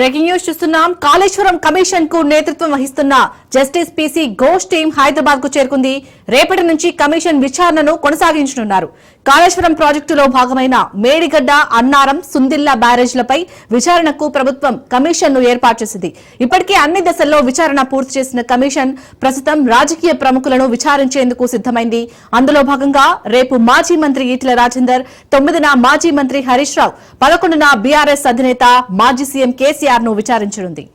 Breaking news చూస్తున్నాం. Kaleshwaram commission కు నేతృత్వం వహిస్తున్న justice PC Ghosh team Hyderabad కు చేరుకుంది. రేపటి నుంచి కమిషన్ విచారణను కొనసాగించనున్నారు. కాళేశ్వరం ప్రాజెక్టులో భాగమైన మేడిగడ్డ, అన్నారం, సుందిల్లా బ్యారేజ్లపై విచారణకు ప్రభుత్వం కమిషన్ ను ఏర్పాటు చేసింది. ఇప్పటికే అన్ని దశల్లో విచారణ పూర్తి చేసిన కమిషన్ ప్రస్తుతం రాజకీయ ప్రముఖులను విచారించేందుకు సిద్దమైంది. అందులో భాగంగా రేపు మాజీ మంత్రి ఈటెల రాజేందర్, 9న మాజీ మంత్రి హరీష్ రావు, 11న బీఆర్ఎస్ అధినేత మాజీ సీఎం కేసీఆర్ ను విచారించనుంది.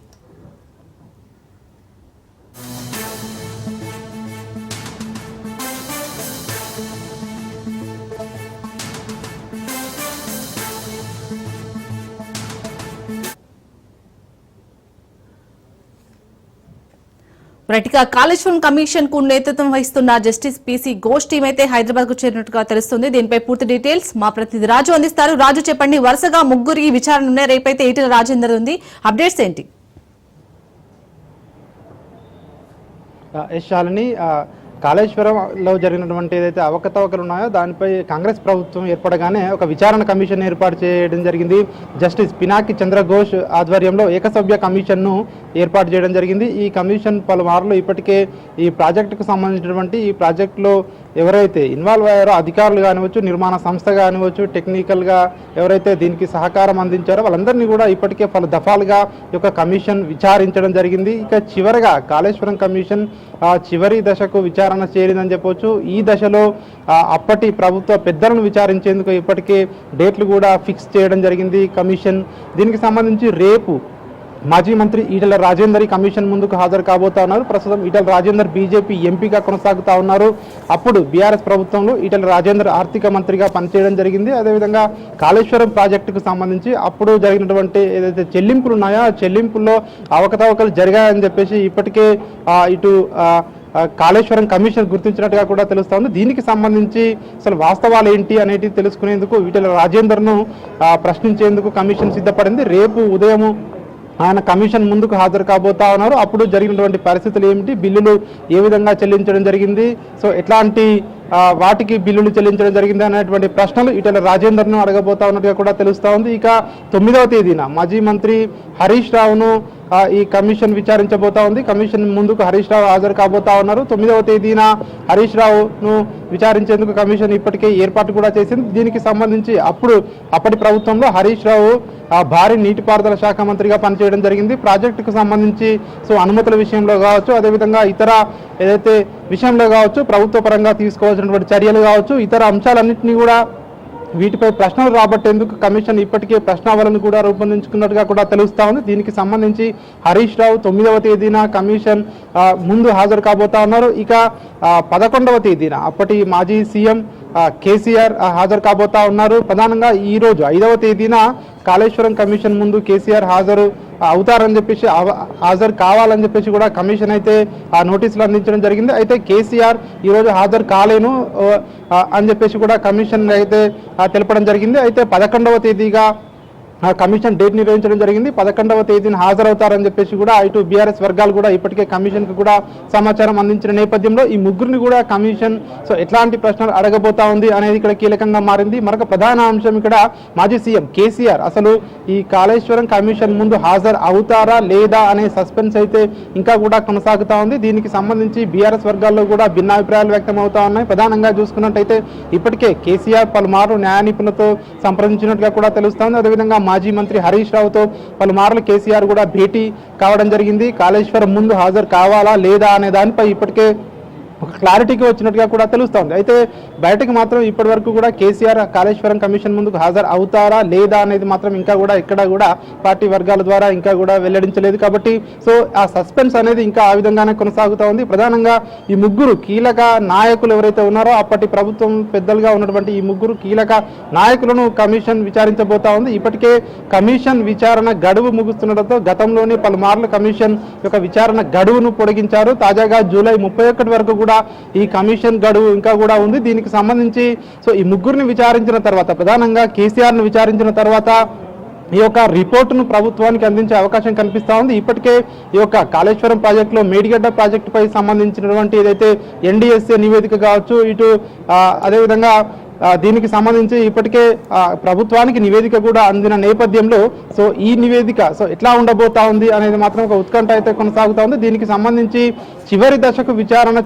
రైట్గా కాళేశ్వరం కమిషన్ కు నేతృత్వం వహిస్తున్న జస్టిస్ పీసీ ఘోష్ టీం అయితే హైదరాబాద్ కు చేరినట్టుగా తెలుస్తుంది. దీనిపై పూర్తి డీటెయిల్స్ మా ప్రతినిధి రాజు అందిస్తారు. రాజు, చెప్పండి, వరుసగా ముగ్గురి విచారణ ఉన్నాయి. రేపైతే ఈటెల రాజేందర్ ఉంది. అప్డేట్స్ ఏంటి? శాలిని, కాళేశ్వరంలో జరిగినటువంటి ఏదైతే అవకతవకలు ఉన్నాయో దానిపై కాంగ్రెస్ ప్రభుత్వం ఏర్పడగానే ఒక విచారణ కమిషన్ ఏర్పాటు చేయడం జరిగింది. జస్టిస్ పినాకి చంద్రఘోష్ ఆధ్వర్యంలో ఏకసభ్య కమిషన్ను ఏర్పాటు చేయడం జరిగింది. ఈ కమిషన్ పలుమార్లు ఇప్పటికే ఈ ప్రాజెక్టుకు సంబంధించినటువంటి ఈ ప్రాజెక్టులో ఎవరైతే ఇన్వాల్వ్ అయ్యారో అధికారులు కానివచ్చు, నిర్మాణ సంస్థ కానివచ్చు, టెక్నికల్గా ఎవరైతే దీనికి సహకారం అందించారో వాళ్ళందరినీ కూడా ఇప్పటికే పలు దఫాలుగా ఈ యొక్క కమిషన్ విచారించడం జరిగింది. ఇక చివరగా కాళేశ్వరం కమిషన్ చివరి దశకు విచారణ చేరిందని చెప్పవచ్చు. ఈ దశలో అప్పటి ప్రభుత్వ పెద్దలను విచారించేందుకు ఇప్పటికే డేట్లు కూడా ఫిక్స్ చేయడం జరిగింది కమిషన్. దీనికి సంబంధించి రేపు మాజీ మంత్రి ఈటెల రాజేందర్ ఈ కమిషన్ ముందుకు హాజరు కాబోతా ఉన్నారు. ప్రస్తుతం ఈటెల రాజేందర్ బీజేపీ ఎంపీగా కొనసాగుతా ఉన్నారు. అప్పుడు బీఆర్ఎస్ ప్రభుత్వంలో ఈటెల రాజేందర్ ఆర్థిక మంత్రిగా పనిచేయడం జరిగింది. అదేవిధంగా కాళేశ్వరం ప్రాజెక్టుకు సంబంధించి అప్పుడు జరిగినటువంటి ఏదైతే చెల్లింపులు ఉన్నాయో ఆ చెల్లింపుల్లో అవకతవకలు జరిగాయని చెప్పేసి ఇప్పటికే ఇటు కాళేశ్వరం కమిషన్ గుర్తించినట్టుగా కూడా తెలుస్తోంది. దీనికి సంబంధించి అసలు వాస్తవాలు ఏంటి అనేది తెలుసుకునేందుకు ఈటెల రాజేందర్ను ప్రశ్నించేందుకు కమిషన్ సిద్ధపడింది. రేపు ఉదయం ఆయన కమిషన్ ముందుకు హాజరు కాబోతా ఉన్నారు. అప్పుడు జరిగినటువంటి పరిస్థితులు ఏమిటి, బిల్లులు ఏ విధంగా చెల్లించడం జరిగింది, సో ఎట్లాంటి వాటికి బిల్లులు చెల్లించడం జరిగింది అనేటువంటి ప్రశ్నలు ఈటెల రాజేందర్ను అడగబోతా ఉన్నట్టుగా కూడా తెలుస్తూ ఉంది. ఇక 9వ తేదీన మాజీ మంత్రి హరీష్ రావును ఈ కమిషన్ విచారించబోతా ఉంది. కమిషన్ ముందుకు హరీష్ రావు హాజరు కాబోతా ఉన్నారు. 9వ తేదీన హరీష్ రావును విచారించేందుకు కమిషన్ ఇప్పటికే ఏర్పాటు కూడా చేసింది. దీనికి సంబంధించి అప్పటి ప్రభుత్వంలో హరీష్ రావు భారీ నీటిపారుదల శాఖ మంత్రిగా పనిచేయడం జరిగింది. ప్రాజెక్టుకు సంబంధించి అనుమతుల విషయంలో కావచ్చు, అదేవిధంగా ఇతర ఏదైతే విషయంలో కావచ్చు, ప్రభుత్వ పరంగా తీసుకోవాల్సినటువంటి చర్యలు కావచ్చు, ఇతర అంశాలన్నింటినీ కూడా వీటిపై ప్రశ్నలు రాబట్టేందుకు కమిషన్ ఇప్పటికే ప్రశ్నావళిని కూడా రూపొందించుకున్నట్టుగా కూడా తెలుస్తా ఉంది. దీనికి సంబంధించి హరీష్ రావు 9వ తేదీన కమిషన్ ముందు హాజరు కాబోతా ఉన్నారు. ఇక 11వ తేదీన అప్పటి మాజీ సీఎం కేసీఆర్ హాజరు కాబోతా ఉన్నారు. ప్రధానంగా ఈ రోజు 5వ తేదీన కాళేశ్వరం కమిషన్ ముందు కేసీఆర్ హాజరు అవుతారని చెప్పేసి, హాజరు కావాలని చెప్పేసి కూడా కమిషన్ అయితే ఆ నోటీసులు అందించడం జరిగింది. అయితే కేసీఆర్ ఈరోజు హాజరు కాలేను అని చెప్పేసి కూడా కమిషన్ అయితే తెలపడం జరిగింది. అయితే 11వ తేదీగా కమిషన్ డేట్ నిర్వహించడం జరిగింది. 11వ తేదీన హాజరవుతారని చెప్పేసి కూడా ఇటు బీఆర్ఎస్ వర్గాలు కూడా ఇప్పటికే కమిషన్కి కూడా సమాచారం అందించిన నేపథ్యంలో ఈ ముగ్గురిని కూడా కమిషన్ ఎట్లాంటి ప్రశ్నలు అడగబోతా ఉంది అనేది ఇక్కడ కీలకంగా మారింది. మరొక ప్రధాన అంశం ఇక్కడ మాజీ సీఎం కేసీఆర్ అసలు ఈ కాళేశ్వరం కమిషన్ ముందు హాజరు అవుతారా లేదా అనే సస్పెన్స్ అయితే ఇంకా కూడా కొనసాగుతా ఉంది. దీనికి సంబంధించి బీఆర్ఎస్ వర్గాల్లో కూడా భిన్నాభిప్రాయాలు వ్యక్తం అవుతా ఉన్నాయి. ప్రధానంగా చూసుకున్నట్టయితే ఇప్పటికే కేసీఆర్ పలుమార్లు న్యాయ నిపుణులతో సంప్రదించినట్టుగా కూడా తెలుస్తోంది. అదేవిధంగా మాజీ మంత్రి హరీష్ రావుతో పలుమార్లు కేసీఆర్ కూడా భేటీ కావడం జరిగింది. కాళేశ్వరం ముందు హాజరు కావాలా లేదా అనే దానిపై ఇప్పటికే ఒక క్లారిటీకి వచ్చినట్టుగా కూడా తెలుస్తోంది. అయితే బయటకు మాత్రం ఇప్పటి వరకు కూడా కేసీఆర్ కాళేశ్వరం కమిషన్ ముందుకు హాజరు అవుతారా లేదా అనేది మాత్రం ఇంకా కూడా ఎక్కడ కూడా పార్టీ వర్గాల ద్వారా ఇంకా కూడా వెల్లడించలేదు. కాబట్టి ఆ సస్పెన్స్ అనేది ఇంకా ఆ విధంగానే కొనసాగుతూ ఉంది. ప్రధానంగా ఈ ముగ్గురు కీలక నాయకులు ఎవరైతే ఉన్నారో అప్పటి ప్రభుత్వం పెద్దలుగా ఉన్నటువంటి ఈ ముగ్గురు కీలక నాయకులను కమిషన్ విచారించబోతా ఉంది. ఇప్పటికే కమిషన్ విచారణ గడువు ముగుస్తుండటంతో గతంలోనే పలుమార్లు కమిషన్ యొక్క విచారణ గడువును పొడిగించారు. తాజాగా జూలై 31 వరకు కూడా ఈ కమిషన్ గడువు ఇంకా కూడా ఉంది. దీనికి సంబంధించి ఈ ముగ్గురిని విచారించిన తర్వాత, ప్రధానంగా కేసీఆర్ను విచారించిన తర్వాత ఈ యొక్క రిపోర్టును ప్రభుత్వానికి అందించే అవకాశం కనిపిస్తూ ఉంది. ఇప్పటికే ఈ యొక్క కాళేశ్వరం ప్రాజెక్టులో మేడిగడ్డ ప్రాజెక్టుపై సంబంధించినటువంటి ఏదైతే ఎన్డీఎస్ఏ నివేదిక కావచ్చు, ఇటు అదేవిధంగా దీనికి సంబంధించి ఇప్పటికే ప్రభుత్వానికి నివేదిక కూడా అందిన నేపథ్యంలో సో ఈ నివేదిక సో ఎట్లా ఉండబోతా ఉంది అనేది మాత్రం ఒక ఉత్కంఠ అయితే కొనసాగుతా ఉంది. దీనికి సంబంధించి చివరి దశకు విచారణ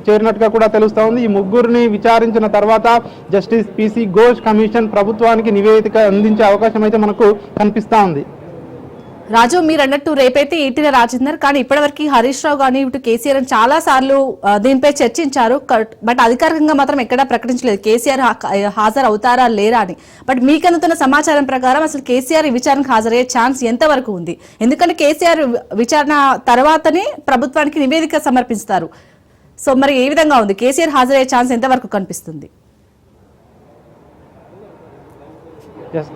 చేరినట్టుగా కూడా తెలుస్తా ఉంది. ఈ ముగ్గురిని విచారించిన తర్వాత జస్టిస్ పిసి ఘోష్ కమిషన్ ప్రభుత్వానికి నివేదిక అందించే అవకాశం అయితే మనకు కనిపిస్తా ఉంది. రాజు, మీరు అన్నట్టు రేపైతే ఈటీల రాజేందర్, కానీ ఇప్పటివరకు హరీష్ రావు కానీ ఇటు కేసీఆర్ చాలా సార్లు దీనిపై చర్చించారు. బట్ అధికారికంగా మాత్రం ఎక్కడా ప్రకటించలేదు కేసీఆర్ హాజరు అవుతారా లేరా అని. బట్ మీకు అందుతున్న సమాచారం ప్రకారం అసలు కేసీఆర్ ఈ విచారణకు హాజరయ్యే ఛాన్స్ ఎంతవరకు ఉంది? ఎందుకంటే కేసీఆర్ విచారణ తర్వాతనే ప్రభుత్వానికి నివేదిక సమర్పిస్తారు. సో మరి ఏ విధంగా ఉంది? కేసీఆర్ హాజరయ్యే ఛాన్స్ ఎంతవరకు కనిపిస్తుంది?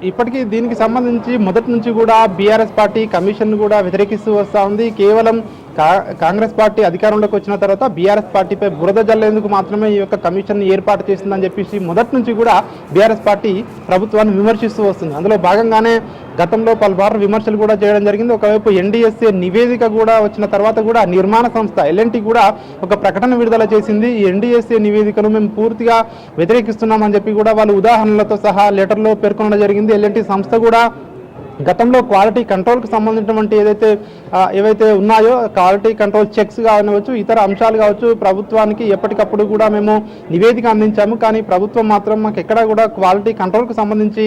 ఇప్పటికీ దీనికి సంబంధించి మొదటి నుంచి కూడా బీఆర్ఎస్ పార్టీ కమిషన్ కూడా వ్యతిరేకిస్తూ వస్తూ ఉంది. కేవలం కాంగ్రెస్ పార్టీ అధికారంలోకి వచ్చిన తర్వాత బీఆర్ఎస్ పార్టీపై బురద జల్లేందుకు మాత్రమే ఈ యొక్క కమిషన్ ఏర్పాటు చేసిందని చెప్పేసి మొదటి నుంచి కూడా బీఆర్ఎస్ పార్టీ ప్రభుత్వాన్ని విమర్శిస్తూ వస్తుంది. అందులో భాగంగానే గతంలో పలుమార్లు విమర్శలు కూడా చేయడం జరిగింది. ఒకవైపు ఎన్డీఎస్ఏ నివేదిక కూడా వచ్చిన తర్వాత కూడా నిర్మాణ సంస్థ ఎల్ఎన్టీ కూడా ఒక ప్రకటన విడుదల చేసింది. ఈ ఎన్డీఎస్ఏ నివేదికను మేము పూర్తిగా వ్యతిరేకిస్తున్నామని చెప్పి కూడా వాళ్ళు ఉదాహరణలతో సహా లెటర్లో పేర్కొనడం జరిగింది. ఎల్ఎన్టీ సంస్థ కూడా గతంలో క్వాలిటీ కంట్రోల్కి సంబంధించినటువంటి ఏవైతే ఉన్నాయో క్వాలిటీ కంట్రోల్ చెక్స్ కావచ్చు, ఇతర అంశాలు కావచ్చు, ప్రభుత్వానికి ఎప్పటికప్పుడు కూడా మేము నివేదిక అందించాము. కానీ ప్రభుత్వం మాత్రం మాకు ఎక్కడా కూడా క్వాలిటీ కంట్రోల్కి సంబంధించి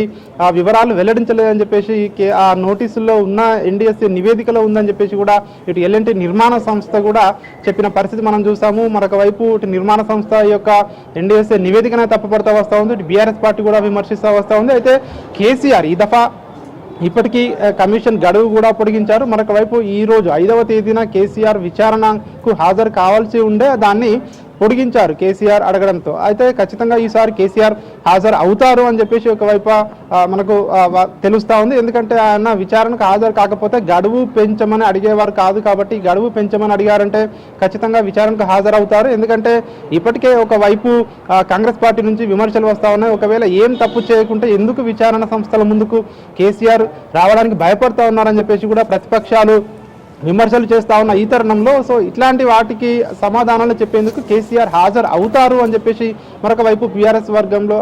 వివరాలు వెల్లడించలేదని చెప్పేసి ఆ నోటీసుల్లో ఉన్న ఎన్డీఎస్ఏ నివేదికలో ఉందని చెప్పేసి కూడా ఇటు ఎల్ఎన్టీ నిర్మాణ సంస్థ కూడా చెప్పిన పరిస్థితి మనం చూసాము. మరొక వైపు ఇటు నిర్మాణ సంస్థ యొక్క ఎన్డీఎస్ఏ నివేదికనే తప్పుపడుతూ వస్తూ ఉంది. ఇటు బీఆర్ఎస్ పార్టీ కూడా విమర్శిస్తూ వస్తూ ఉంది. అయితే కేసీఆర్ ఈ దఫా ఇప్పటికీ కమిషన్ గడువు కూడా పొడిగించారు. మరొక వైపు ఈరోజు 5వ తేదీన కేసీఆర్ విచారణకు హాజరు కావాల్సి ఉండే దాన్ని పొడిగించారు కేసీఆర్ అడగడంతో. అయితే ఖచ్చితంగా ఈసారి కేసీఆర్ హాజరు అవుతారు అని చెప్పేసి ఒకవైపు మనకు తెలుస్తూ ఉంది. ఎందుకంటే ఆయన విచారణకు హాజరు కాకపోతే గడువు పెంచమని అడిగేవారు కాదు. కాబట్టి గడువు పెంచమని అడిగారంటే ఖచ్చితంగా విచారణకు హాజరవుతారు. ఎందుకంటే ఇప్పటికే ఒకవైపు కాంగ్రెస్ పార్టీ నుంచి విమర్శలు వస్తూ ఉన్నాయి. ఒకవేళ ఏం తప్పు చేయకుంటే ఎందుకు విచారణ సంస్థల ముందుకు కేసీఆర్ రావడానికి భయపడుతూ ఉన్నారని చెప్పేసి కూడా ప్రతిపక్షాలు విమర్శలు చేస్తా ఉన్న ఈ తరుణంలో సో ఇట్లాంటి వాటికి సమాధానాలు చెప్పేందుకు కేసీఆర్ హాజరు అవుతారు అని చెప్పేసి మరొక వైపు బీఆర్ఎస్ వర్గంలో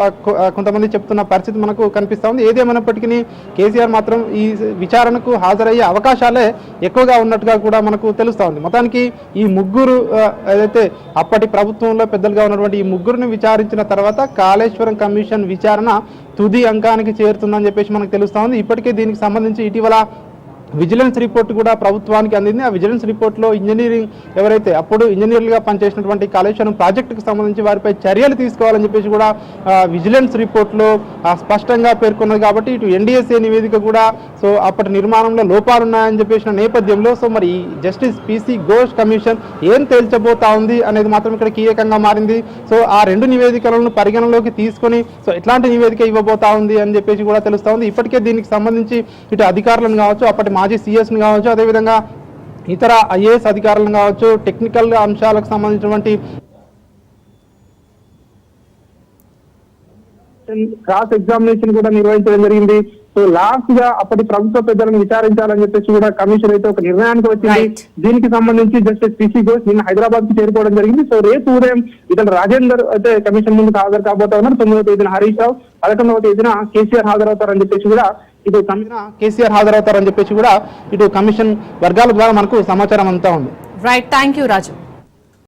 కొంతమంది చెప్తున్న పరిస్థితి మనకు కనిపిస్తూ ఉంది. ఏదేమైనప్పటికీ కేసీఆర్ మాత్రం ఈ విచారణకు హాజరయ్యే అవకాశాలే ఎక్కువగా ఉన్నట్టుగా కూడా మనకు తెలుస్తూ ఉంది. మొత్తానికి ఈ ముగ్గురు ఏదైతే అప్పటి ప్రభుత్వంలో పెద్దలుగా ఉన్నటువంటి ఈ ముగ్గురిని విచారించిన తర్వాత కాళేశ్వరం కమిషన్ విచారణ తుది అంకానికి చేరుతుందని చెప్పేసి మనకు తెలుస్తూ ఉంది. ఇప్పటికే దీనికి సంబంధించి ఇటీవల విజిలెన్స్ రిపోర్ట్ కూడా ప్రభుత్వానికి అందింది. ఆ విజిలెన్స్ రిపోర్ట్లో ఇంజనీరింగ్ ఎవరైతే అప్పుడు ఇంజనీర్లుగా పనిచేసినటువంటి కాళేశ్వరం ప్రాజెక్టుకు సంబంధించి వారిపై చర్యలు తీసుకోవాలని చెప్పేసి కూడా విజిలెన్స్ రిపోర్ట్లో స్పష్టంగా పేర్కొన్నది. కాబట్టి ఇటు ఎన్డీఎస్ఏ నివేదిక కూడా సో అప్పటి నిర్మాణంలో లోపాలున్నాయని చెప్పేసిన నేపథ్యంలో సో మరి జస్టిస్ పిసి ఘోష్ కమిషన్ ఏం తేల్చబోతా ఉంది అనేది మాత్రం ఇక్కడ కీలకంగా మారింది. సో ఆ రెండు నివేదికలను పరిగణలోకి తీసుకొని సో ఎట్లాంటి నివేదిక ఇవ్వబోతా ఉంది అని చెప్పేసి కూడా తెలుస్తూ ఉంది. ఇప్పటికే దీనికి సంబంధించి ఇటు అధికారులను కావచ్చు, అప్పటి మాజీ సీఎస్ని కావచ్చు, అదేవిధంగా ఇతర ఐఏఎస్ అధికారులను కావచ్చు, టెక్నికల్ అంశాలకు సంబంధించినటువంటి క్రాస్ ఎగ్జామినేషన్ కూడా నిర్వహించడం జరిగింది. సో లాస్ట్ గా అప్పటి ప్రభుత్వ పెద్దలను విచారించాలని చెప్పేసి కూడా కమిషన్ అయితే ఒక నిర్ణయానికి వచ్చింది. దీనికి సంబంధించి జస్టిస్ పిసి ఘోష్ నిన్న హైదరాబాద్ కి చేరుకోవడం జరిగింది. సో రేపు ఉదయం ఇతను రాజేందర్ అయితే కమిషన్ ముందుకు హాజరు కాబోతా ఉన్నారు. 9వ తేదీన హరీష్ రావు, 11వ తేదీన కేసీఆర్ హాజరవుతారని చెప్పేసి కూడా కేసీఆర్ హాజరవుతారని చెప్పేసి కూడా ఇటు కమిషన్ వర్గాల ద్వారా మనకు సమాచారం అంతా ఉంది. Right, thank you Raju.